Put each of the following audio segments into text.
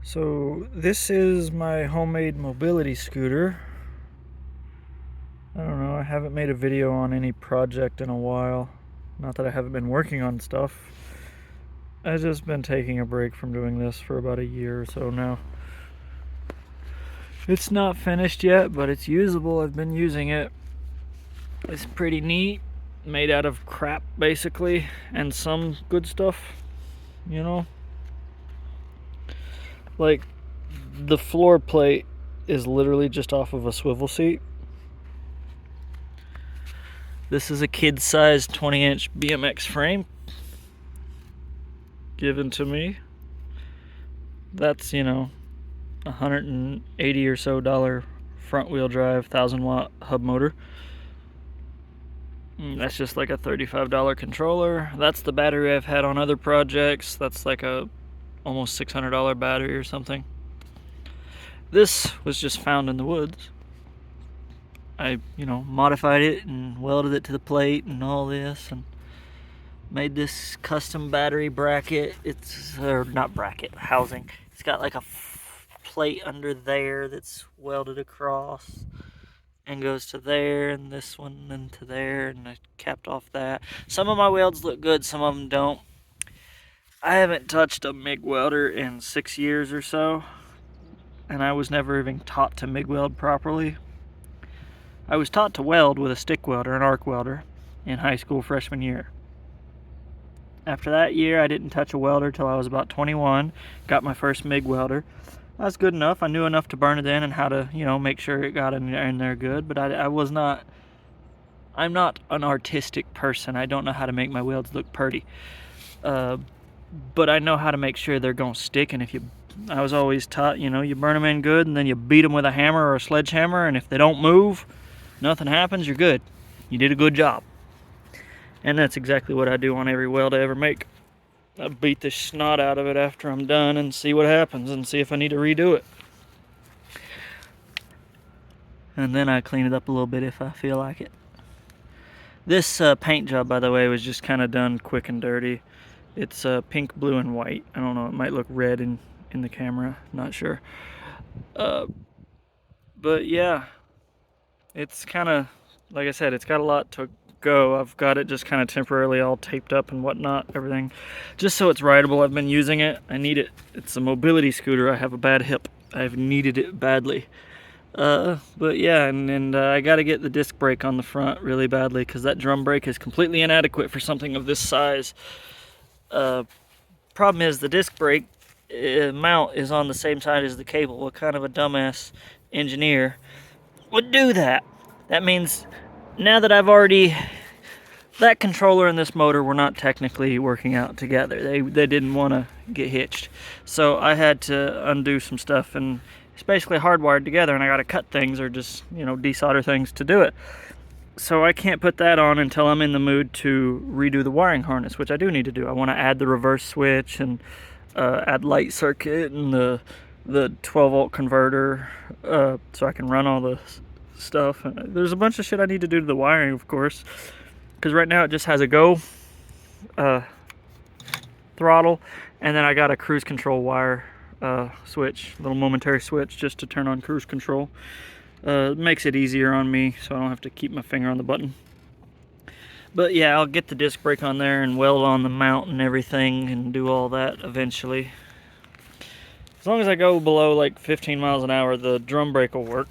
So this is my homemade mobility scooter. I don't know, I haven't made a video on any project in a while. Not that I haven't been working on stuff. I've just been taking a break from doing this for about a year or so now. It's not finished yet, but it's usable. I've been using it. It's pretty neat. Made out of crap, basically, and some good stuff, you know? Like, the floor plate is literally just off of a swivel seat. This is a kid-sized 20-inch BMX frame given to me. That's, $180 or so front wheel drive 1,000-watt hub motor. That's just like a $35 controller. That's the battery I've had on other projects. That's like a almost $600 battery or something. This was just found in the woods. I, modified it and welded it to the plate and all this and made this custom battery bracket. Not bracket, housing. It's got like a plate under there that's welded across and goes to there, and this one and to there, and I capped off that. Some of my welds look good, some of them don't. I haven't touched a MIG welder in 6 years or so, and I was never even taught to MIG weld properly. I was taught to weld with a stick welder, an arc welder, in high school freshman year. After that year, I didn't touch a welder till I was about 21, got my first MIG welder. That's good enough. I knew enough to burn it in and how to, make sure it got in there good, but I'm not an artistic person. I don't know how to make my welds look pretty. But I know how to make sure they're gonna stick, and I was always taught, you burn them in good and then you beat them with a hammer or a sledgehammer, and if they don't move, nothing happens, you're good. You did a good job. And that's exactly what I do on every weld I ever make. I beat the snot out of it after I'm done and see what happens and see if I need to redo it. And then I clean it up a little bit if I feel like it. This paint job, by the way, was just kind of done quick and dirty. It's pink, blue, and white. I don't know, it might look red in the camera, not sure. But yeah, it's kind of, like I said, it's got a lot to go. I've got it just kind of temporarily all taped up and whatnot, everything, just so it's rideable. I've been using it. I need it. It's a mobility scooter. I have a bad hip. I've needed it badly. But yeah, and I got to get the disc brake on the front really badly, because that drum brake is completely inadequate for something of this size. Problem is the disc brake mount is on the same side as the cable. What kind of a dumbass engineer would do that? That means now that that controller and this motor were not technically working out together. They didn't want to get hitched. So I had to undo some stuff, and it's basically hardwired together, and I got to cut things or just, desolder things to do it. So I can't put that on until I'm in the mood to redo the wiring harness, which I do need to do. I want to add the reverse switch and add light circuit and the 12-volt converter so I can run all the stuff. There's a bunch of shit I need to do to the wiring, of course, because right now it just has a go throttle, and then I got a cruise control wire switch, little momentary switch, just to turn on cruise control. It makes it easier on me, so I don't have to keep my finger on the button. But yeah, I'll get the disc brake on there and weld on the mount and everything and do all that eventually. As long as I go below like 15 miles an hour, the drum brake will work.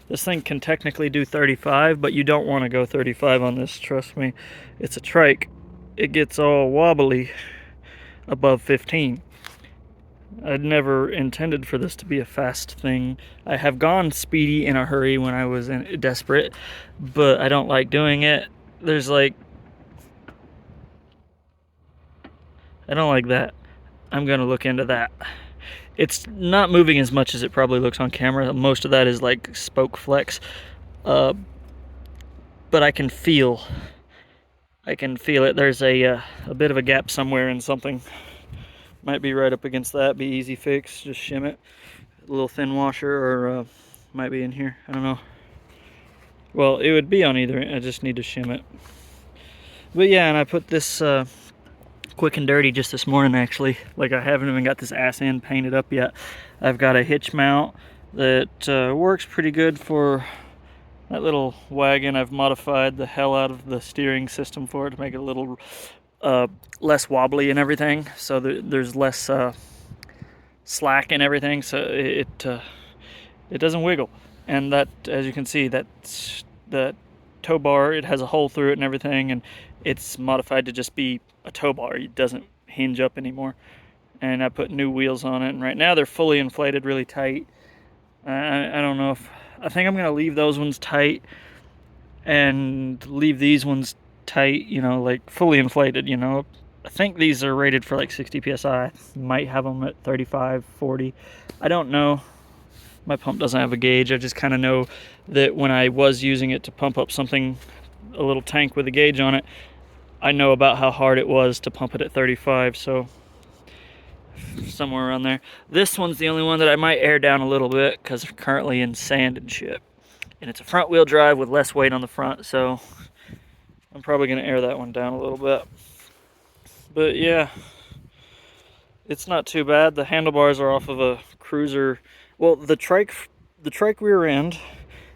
This thing can technically do 35, but you don't want to go 35 on this, trust me. It's a trike. It gets all wobbly above 15. I'd never intended for this to be a fast thing. I have gone speedy in a hurry when I was desperate, but I don't like doing it. I don't like that. I'm gonna look into that. It's not moving as much as it probably looks on camera. Most of that is like spoke flex. But I can feel it. There's a bit of a gap somewhere in something. Might be right up against that. Be easy fix. Just shim it. A little thin washer, or might be in here. I don't know. Well, it would be on either end. I just need to shim it. But yeah, and I put this quick and dirty just this morning, actually. Like, I haven't even got this ass end painted up yet. I've got a hitch mount that works pretty good for that little wagon. I've modified the hell out of the steering system for it to make it a little less wobbly and everything, so there's less slack and everything, so it doesn't wiggle. And that, as you can see, that's the tow bar. It has a hole through it and everything, and it's modified to just be a tow bar. It doesn't hinge up anymore. And I put new wheels on it, and right now they're fully inflated, really tight. I don't know if I think I'm gonna leave those ones tight and leave these ones tight, you know, like fully inflated, you know. I think these are rated for like 60 psi. Might have them at 35, 40. I don't know. My pump doesn't have a gauge. I just kind of know that when I was using it to pump up something, a little tank with a gauge on it, I know about how hard it was to pump it at 35, so somewhere around there. This one's the only one that I might air down a little bit because I'm currently in sand and shit. And it's a front wheel drive with less weight on the front, so I'm probably gonna air that one down a little bit. But yeah, it's not too bad. The handlebars are off of a cruiser. Well, the trike rear end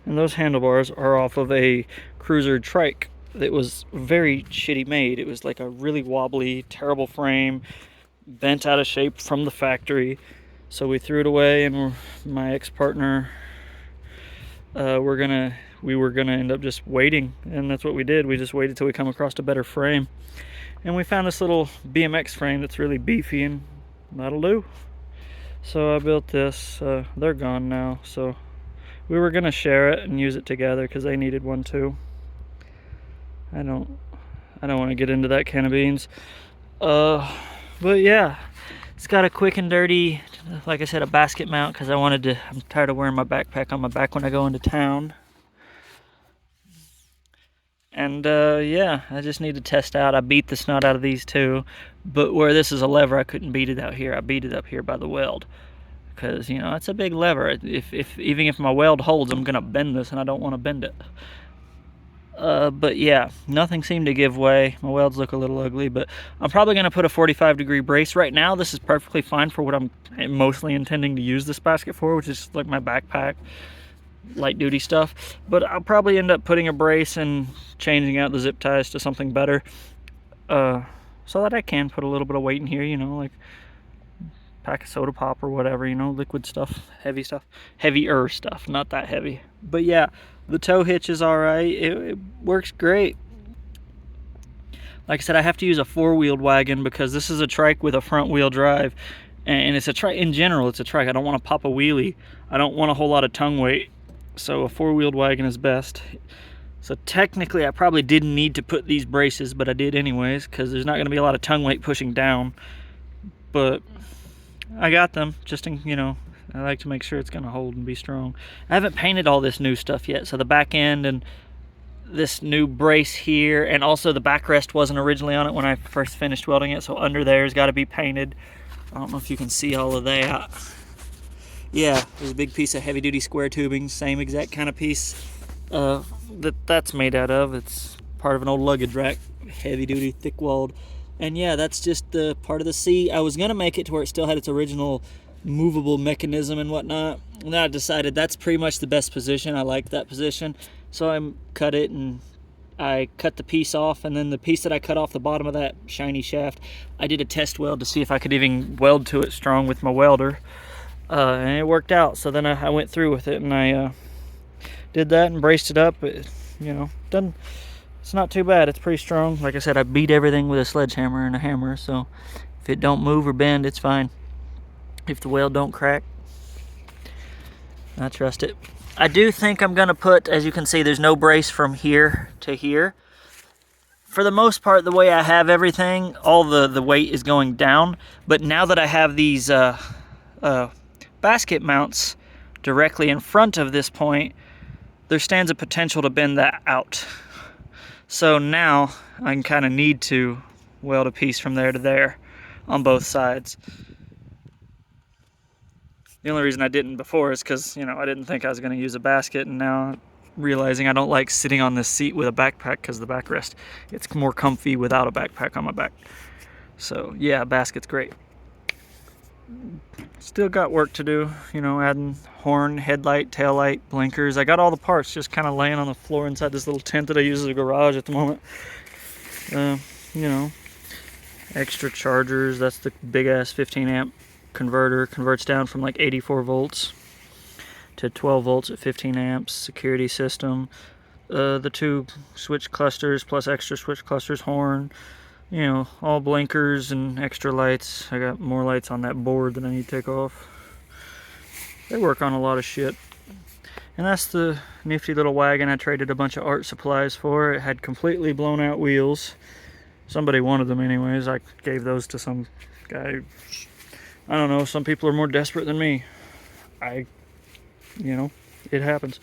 and those handlebars are off of a cruiser trike that was very shitty made. It was like a really wobbly, terrible frame, bent out of shape from the factory. So we threw it away, and my ex-partner, we were gonna end up just waiting, and that's what we did. We just waited till we come across a better frame, and we found this little BMX frame that's really beefy, and that'll do. So I built this. They're gone now, so we were gonna share it and use it together because they needed one too. I don't want to get into that can of beans. But yeah, it's got a quick and dirty, like I said, a basket mount because I'm tired of wearing my backpack on my back when I go into town. And yeah, I just need to test out. I beat the snot out of these too, but where this is a lever, I couldn't beat it out here. I beat it up here by the weld because, you know, it's a big lever. Even if my weld holds, I'm gonna bend this, and I don't want to bend it. But yeah, nothing seemed to give way. My welds look a little ugly, but I'm probably gonna put a 45-degree brace. Right now, this is perfectly fine for what I'm mostly intending to use this basket for, which is like my backpack, light duty stuff. But I'll probably end up putting a brace and changing out the zip ties to something better, so that I can put a little bit of weight in here, you know, like pack of soda pop or whatever, you know, liquid stuff, heavier stuff, not that heavy. But yeah, the tow hitch is all right. It works great. Like I said, I have to use a four-wheeled wagon because this is a trike with a front-wheel drive, and it's a trike in general. It's a trike. I don't want to pop a wheelie. I don't want a whole lot of tongue weight, so a four-wheeled wagon is best. So technically, I probably didn't need to put these braces, but I did anyways because there's not going to be a lot of tongue weight pushing down. But I got them just in, you know, I like to make sure it's going to hold and be strong. I haven't painted all this new stuff yet, so the back end and this new brace here, and also the backrest wasn't originally on it when I first finished welding it, so under there's got to be painted. I don't know if you can see all of that. Yeah, there's a big piece of heavy-duty square tubing, same exact kind of piece that's made out of. It's part of an old luggage rack, heavy-duty, thick-walled. And yeah, that's just the part of the seat. I was going to make it to where it still had its original movable mechanism and whatnot, and then I decided that's pretty much the best position. I like that position, so I cut it, and I cut the piece off, and then the piece that I cut off the bottom of that shiny shaft, I did a test weld to see if I could even weld to it strong with my welder, and it worked out. So then I went through with it, and I did that and braced it up. It, you know, it's not too bad. It's pretty strong. Like I said, I beat everything with a sledgehammer and a hammer, so if it don't move or bend, it's fine. If the weld don't crack, I trust it. I do think I'm gonna put, as you can see, there's no brace from here to here. For the most part, the way I have everything, all the weight is going down. But now that I have these basket mounts directly in front of this point, there stands a potential to bend that out. So now I can kind of need to weld a piece from there to there on both sides. The only reason I didn't before is because, you know, I didn't think I was going to use a basket, and now realizing I don't like sitting on this seat with a backpack because the backrest, it's more comfy without a backpack on my back. So yeah, basket's great. Still got work to do, you know, adding horn, headlight, tail light, blinkers. I got all the parts just kind of laying on the floor inside this little tent that I use as a garage at the moment. You know, extra chargers. That's the big ass 15 amp converter. Converts down from like 84 volts to 12 volts at 15 amps. Security system. The two switch clusters plus extra switch clusters, horn. You know, all blinkers and extra lights. I got more lights on that board that I need to take off. They work on a lot of shit. And that's the nifty little wagon I traded a bunch of art supplies for. It had completely blown out wheels. Somebody wanted them anyways. I gave those to some guy. I don't know, some people are more desperate than me. You know, it happens.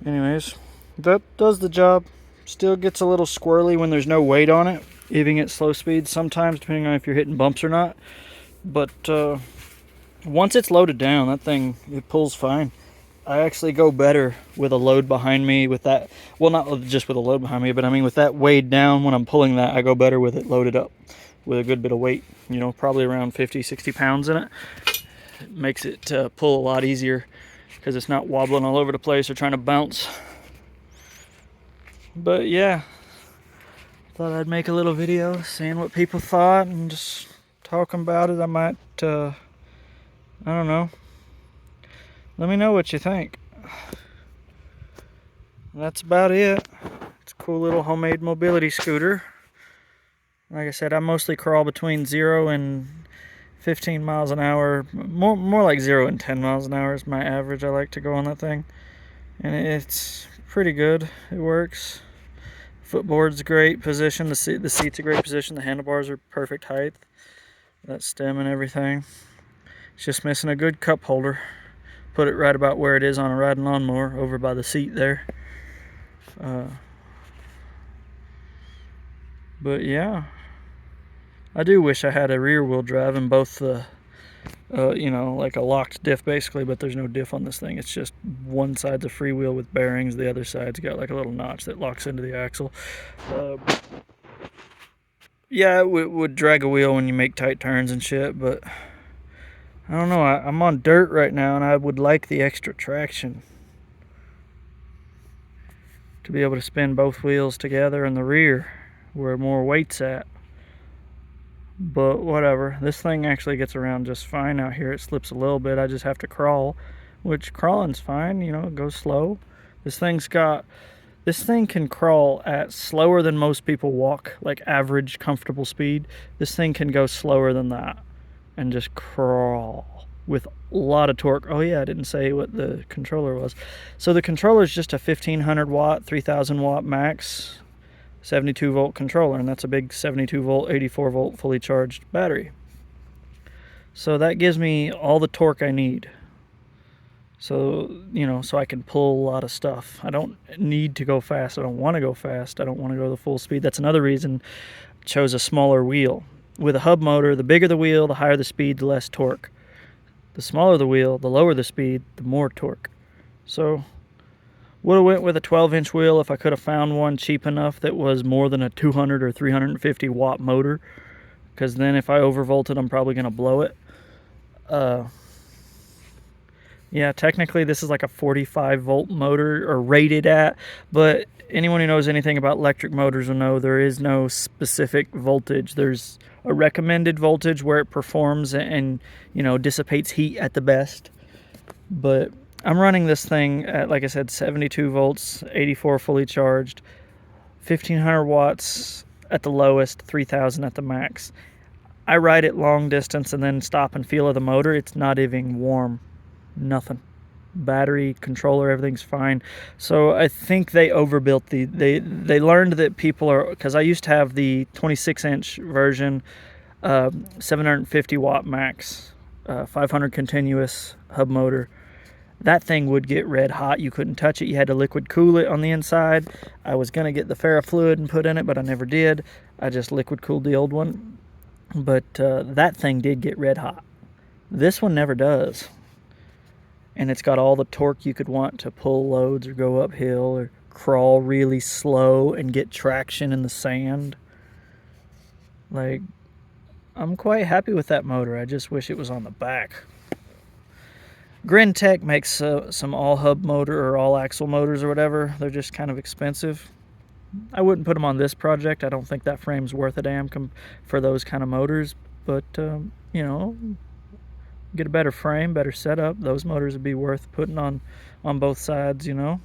Anyways, that does the job. Still gets a little squirrely when there's no weight on it, even at slow speeds sometimes, depending on if you're hitting bumps or not. But once it's loaded down, that thing, it pulls fine. I actually go better with a load behind me with that. Well, not just with a load behind me, but I mean with that weighed down when I'm pulling that, I go better with it loaded up with a good bit of weight. You know, probably around 50, 60 pounds in it. It makes it pull a lot easier because it's not wobbling all over the place or trying to bounce. But yeah, thought I'd make a little video saying what people thought and just talking about it. I might, I don't know. Let me know what you think. That's about it. It's a cool little homemade mobility scooter. Like I said, I mostly crawl between 0 and 15 miles an hour. More like 0 and 10 miles an hour is my average. I like to go on that thing. And it's pretty good. It works. Footboard's great position. The seat's a great position. The handlebars are perfect height. That stem and everything. It's just missing a good cup holder. Put it right about where it is on a riding lawnmower, over by the seat there. But yeah, I do wish I had a rear wheel drive in both the, you know, like a locked diff basically, but there's no diff on this thing. It's just one side's a freewheel with bearings, the other side's got like a little notch that locks into the axle. Yeah, it would drag a wheel when you make tight turns and shit, but I don't know, I'm on dirt right now and I would like the extra traction. To be able to spin both wheels together in the rear where more weight's at. But whatever, this thing actually gets around just fine out here. It slips a little bit, I just have to crawl, which crawling's fine, you know, it goes slow. This thing can crawl at slower than most people walk, like average comfortable speed. This thing can go slower than that and just crawl with a lot of torque. Oh yeah, I didn't say what the controller was. So the controller is just a 1500 watt, 3000 watt max, 72 volt controller, and that's a big 72 volt, 84 volt fully charged battery. So that gives me all the torque I need. So, you know, so I can pull a lot of stuff. I don't need to go fast. I don't want to go fast. I don't want to go the full speed. That's another reason I chose a smaller wheel. With a hub motor, the bigger the wheel, the higher the speed, the less torque. The smaller the wheel, the lower the speed, the more torque. So would have went with a 12-inch wheel if I could have found one cheap enough that was more than a 200 or 350 watt motor, because then if I overvolted, I'm probably going to blow it. Yeah, technically this is like a 45 volt motor, or rated at, but anyone who knows anything about electric motors will know there is no specific voltage. There's a recommended voltage where it performs and, you know, dissipates heat at the best. But I'm running this thing at, like I said, 72 volts, 84 fully charged, 1500 watts at the lowest, 3000 at the max. I ride it long distance and then stop and feel of the motor. It's not even warm. Nothing. Battery, controller, everything's fine. So I think they overbuilt they learned that people are, because I used to have the 26-inch version, 750 watt max, 500 continuous hub motor. That thing would get red hot. You couldn't touch it. You had to liquid cool it on the inside. I was going to get the ferrofluid and put in it, but I never did. I just liquid cooled the old one. But that thing did get red hot. This one never does. And it's got all the torque you could want to pull loads or go uphill or crawl really slow and get traction in the sand. Like, I'm quite happy with that motor. I just wish it was on the back. Tech makes some all-hub motor or all-axle motors or whatever. They're just kind of expensive. I wouldn't put them on this project. I don't think that frame's worth a damn for those kind of motors. But, you know, get a better frame, better setup. Those motors would be worth putting on both sides, you know.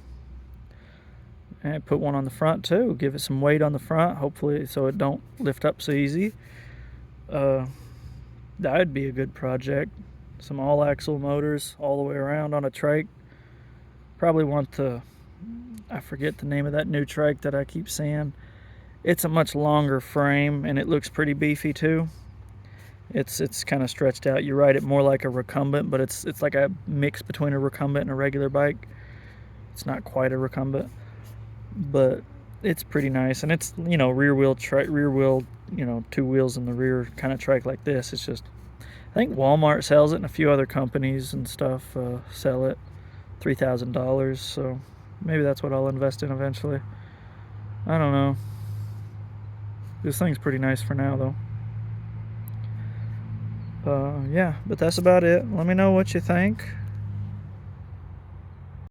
And put one on the front too. Give it some weight on the front, hopefully, so it don't lift up so easy. That'd be a good project. Some all-axle motors all the way around on a trike. Probably want to, I forget the name of that new trike that I keep seeing. It's a much longer frame and it looks pretty beefy too. It's kind of stretched out. You ride it more like a recumbent, but it's like a mix between a recumbent and a regular bike. It's not quite a recumbent, but it's pretty nice. And it's, you know, rear wheel, you know, 2 wheels in the rear kind of trike like this. It's just, I think Walmart sells it and a few other companies and stuff sell it. $3,000, so maybe that's what I'll invest in eventually. I don't know. This thing's pretty nice for now though. Yeah, but that's about it. Let me know what you think.